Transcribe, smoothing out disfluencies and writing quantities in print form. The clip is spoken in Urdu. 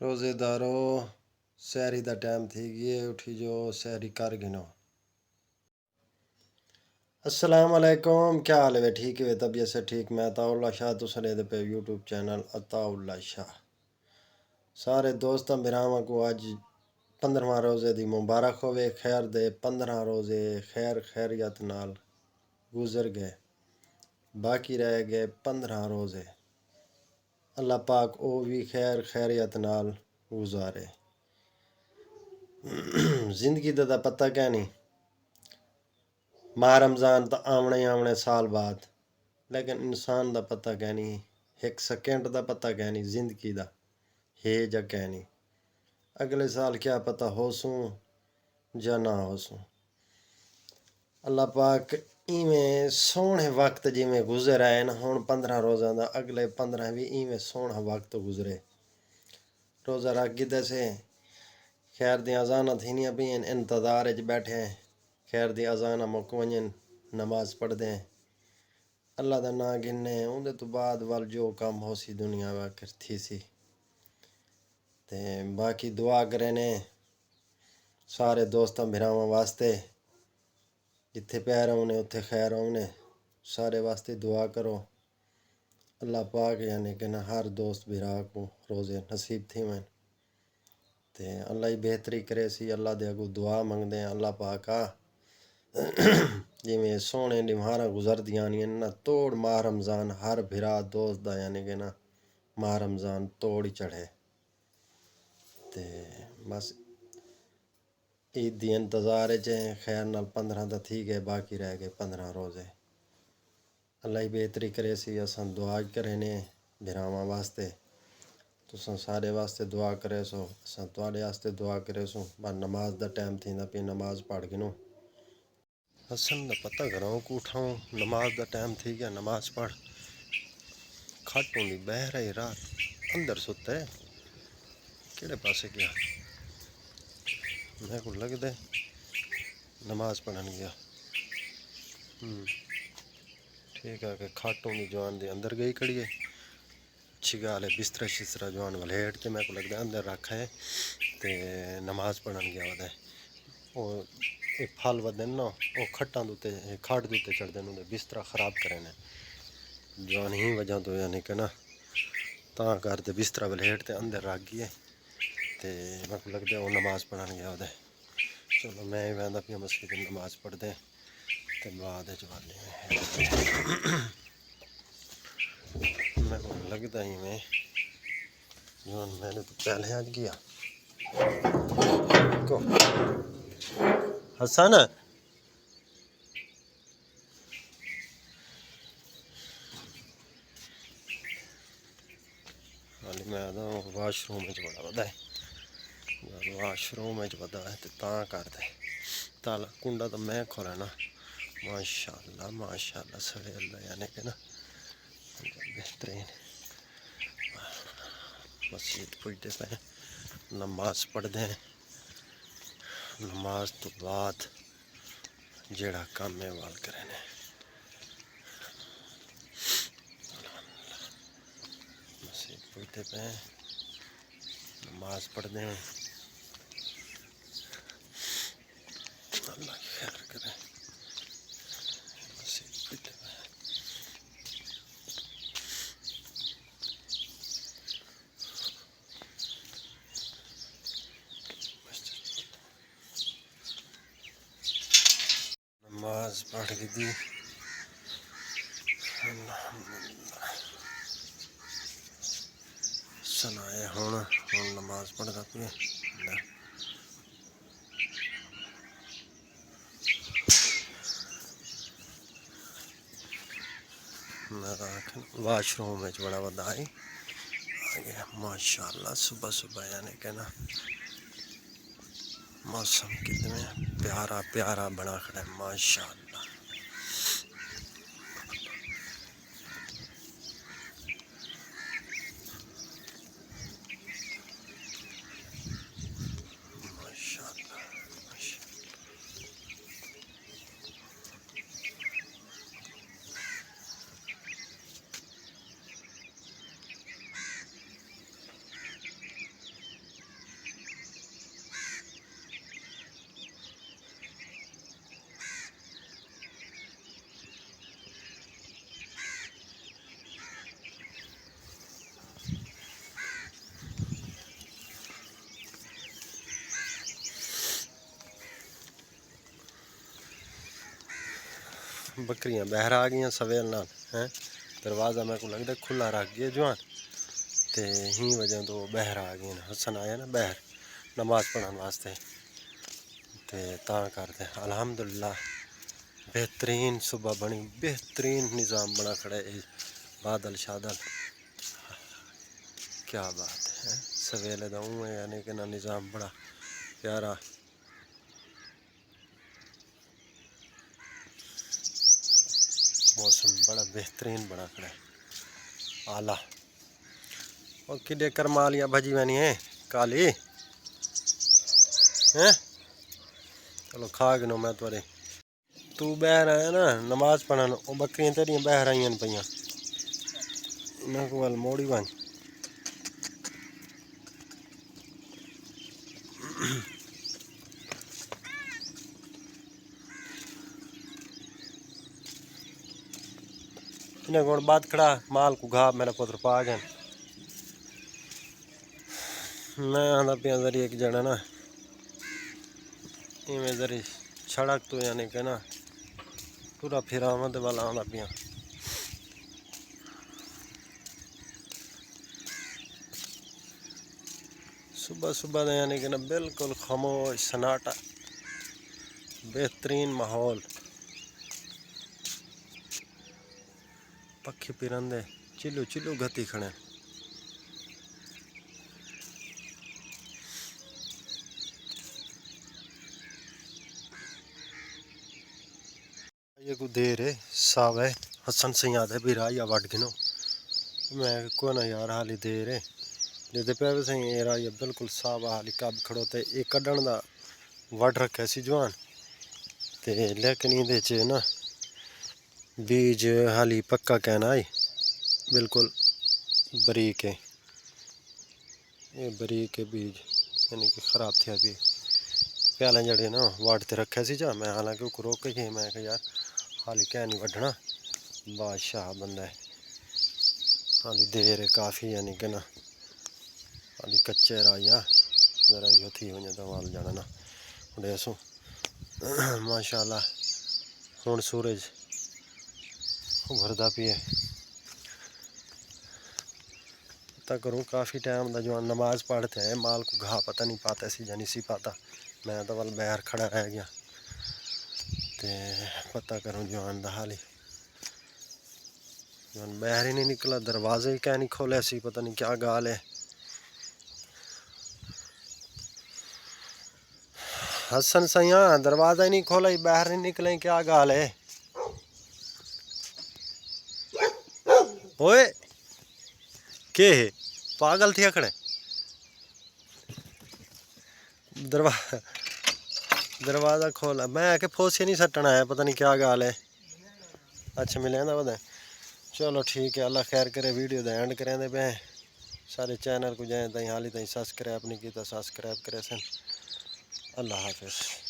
روزے دارو سحری دا ٹائم تھی گئے، اٹھی جو سحری کر گنو۔ السلام علیکم، کیا حال ہے؟ ٹھیک ہے؟ طبیعت سے ٹھیک؟ میں عطا اللہ شاہ، تو سنے دے پہ یوٹیوب چینل عطا اللہ شاہ۔ سارے دوستاں براواں کو آج 15واں روزے دی مبارک ہوئے۔ خیر دے 15 روزے خیر خیریت نال گزر گئے، باقی رہ گئے 15 روزے۔ اللہ پاک او بھی خیر خیریت نال گزارے۔ زندگی دا پتہ کہ نہیں، ماہ رمضان تو آونے سال بعد، لیکن انسان دا پتہ کہ نہیں، ایک سیکنڈ دا پتہ کہ نہیں زندگی دا ہے جا کہ نہیں، اگلے سال کیا پتہ ہو سوں یا نہ ہو سوں۔ اللہ پاک ایویں سونے وقت جی میں گزر آئے نا، ہون 15 روزہ دا اگلے 15 بھی ایویں سونا وقت گزرے۔ روزہ رکھ گئے سے خیر دی اذاناں تھینیاں پئیں، انتظار وچ بیٹھے ہیں، خیر دی اذاناں مک ونجن، نماز پڑھ دیں، اللہ دا نام گننے، اندے تو بعد وال جو کام ہو سی دنیا واکر تھی سی۔ تے باقی دعا کرے نے سارے دوستاں بھراواں واسطے، جتھے پیر ہونے اتھے خیر ہونے، سارے واسطے دعا کرو۔ اللہ پاک یعنی کہ نہ ہر دوست بھرا کو روزے نصیب تھی وین، تے اللہ ہی بہتری کرے سی۔ اللہ دے اگوں دعا منگدے ہیں، اللہ پاکا جی میں سونے نمہاراں گزر دیاں نہیں نا، توڑ ماہ رمضان ہر بھرا دوست دا یعنی کہ نا ماہ رمضان توڑ ہی چڑھے۔ تے بس عید دی انتظار وچ ہیں، خیر نال 15 دا تھی گئے، باقی رہ گئے 15 روزے۔ اللہ ہی بہتری کرے سی، اساں دعا کرے نے بھراواں واسطے، تساں سارے واسطے دعا کرے سو، اساں تواڈے واسطے دعا کرے سو۔ پر نماز دا ٹائم تھیندا پئی، نماز پڑھ گنو۔ حسن دا پتہ گھروں کو اٹھاؤں، نماز دا ٹائم تھی گیا، نماز پڑھ۔ کھٹ ہوندی بہ رہی رات، اندر ستا ہے، کیڑے پاسے گیا؟ میں کو لگدا نماز پڑھن گیا۔ ٹھیک ہے کہ کھٹ ہوندی جوان دے اندر گئی کھڑی ہے، اچھی گال ہے، بسترا شسترا جوان ولیٹ تے میں کو لگدا اندر رکھا ہے تے نماز پڑھن گیا ودا ہے۔ او پھل ودن نا، او کھٹاں دوتے کھٹ دوتے چڑھ دین، بسترا خراب کرے نے جوان ہی وجہ تو یعنی کہ نا تاں کر تے بسترا ولیٹ تے اندر رکھ گئے تے میں کو لگدا وہ نماز پڑھن گیا ودا ہے۔ چلو میں ہی ویندا پیا مسجد نماز پڑھ دیں تے بعد وچ والے میں کو لگدا ہی میں جوان میں نے تو پہلے آج گیا کو حسن والی میں واش روم وچ بڑا ودا ہے، واش روم وچ ودا ہے تے تاں کر دے تالا کنڈا تو میں کھولا نا، ماشاء اللہ سڑے اللہ یعنی کہ نا بہترین۔ مسجد پوجتے پہ نماز پڑھ دیں، نماز تو بعد جڑا کام ہے وال کرے نے۔ مسجد پوجتے پہ نماز پڑھ دیں، اللہ خیر کرے۔ مسجد پوجتے پہ نماز پڑھ کے دی الحمدللہ سنائے ہوں نماز پڑھتا پہ واش روم میں بڑا ودا آئی آگے ماشاء اللہ۔ صبح صبح یعنی کہ نا موسم کتنے پیارا پیارا بنا کھڑا ہے ماشاء اللہ۔ ماشاء اللہ ماشاء بکریاں باہر آ گئی سویل نال ہیں دروازہ میں کو لگتا کھلا رکھ گیا جوان تے ہی وجہ تو باہر آ گئی حسن آیا نا باہر نماز پڑھنے واسطے تے تاں کرتے الحمدللہ بہترین صبح بنی بہترین نظام بنا کھڑا ہے بادل شادل کیا بات ہے سویلے دا ہے یعنی کہ نا نظام بڑا پیارا موسم بڑا بہترین بنا کھڑا ہے اعلیٰ اور کڈے کرمالیاں بھجی وینی ہیں کالی ہیں چلو کھا گنو میں تورے تو باہر آیا نا نماز پڑھن وہ بکریاں تیریاں باہر آئیاں پیاں انہاں کو موڑی بن انہیں کو بات کھڑا مال کو گھا میرا پتر پا گیا میں آدھا پیا ذریعہ ایک جڑا نا ایویں ذریعہ سڑک تو یعنی کہ نا پورا پھراواں دے والا آدھا پیا صبح صبح دے یعنی کہ نا بالکل خاموش سناٹا بہترین ماحول پکھی پرندے چلو چلو گتی کھڑے یہ کو دیر ہے صاحب ہے حسن سیاد ہے بھی رایا وڈ گنو میں کو نا یار حالی دیر ہے جدے پہ بھی سہی یہ رایا بالکل صاحب حالی کب کھڑوتے یہ کڈن دا وڈ رکھے سی جوان تے لیکن یہ چ نا بیج حالی پکا کہنا ہے بالکل بریک ہے یہ بریک ہے بیج یعنی کہ خراب تھیا بھی پیالے جڑے نا واٹ تے رکھے سی جا میں حالانکہ کو روک کے ہی میں کہ یار حالی کہہ نہیں وڈھنا بادشاہ بندہ ہے حالی دیر ہے کافی یعنی کہ نا حالی کچے رایا ذرا یہ تھی ہو جاتا وال جانا نا ہوں سو ماشاء اللہ ہوں سورج ابھردا پی ہے پتہ کروں کافی ٹائم دا جو نماز پڑھتے ہیں مال کو گھا پتہ نہیں پاتا سی جانی سی پاتا میں تو ول باہر کھڑا رہ گیا تے پتہ کروں جوان دا حالی جوان باہر ہی نہیں نکلا دروازے ہی کہیں نہیں کھولے سی پتہ نہیں کیا گال ہے حسن سیاں دروازہ ہی نہیں کھولا ہی باہر نہیں نکلے کیا گال ہے اوئے کہ پاگل تھیا کھڑے دروازہ کھولا میں کہ پھوسی نہیں سٹنا ہے پتہ نہیں کیا گال ہے اچھا ملے نا پتہ چلو ٹھیک ہے اللہ خیر کرے ویڈیو دا اینڈ کریں دے پہ سارے چینل کو جائیں تائیں حالی تائیں سبسکرائب نہیں کیتا سبسکرائب کرے سن اللہ حافظ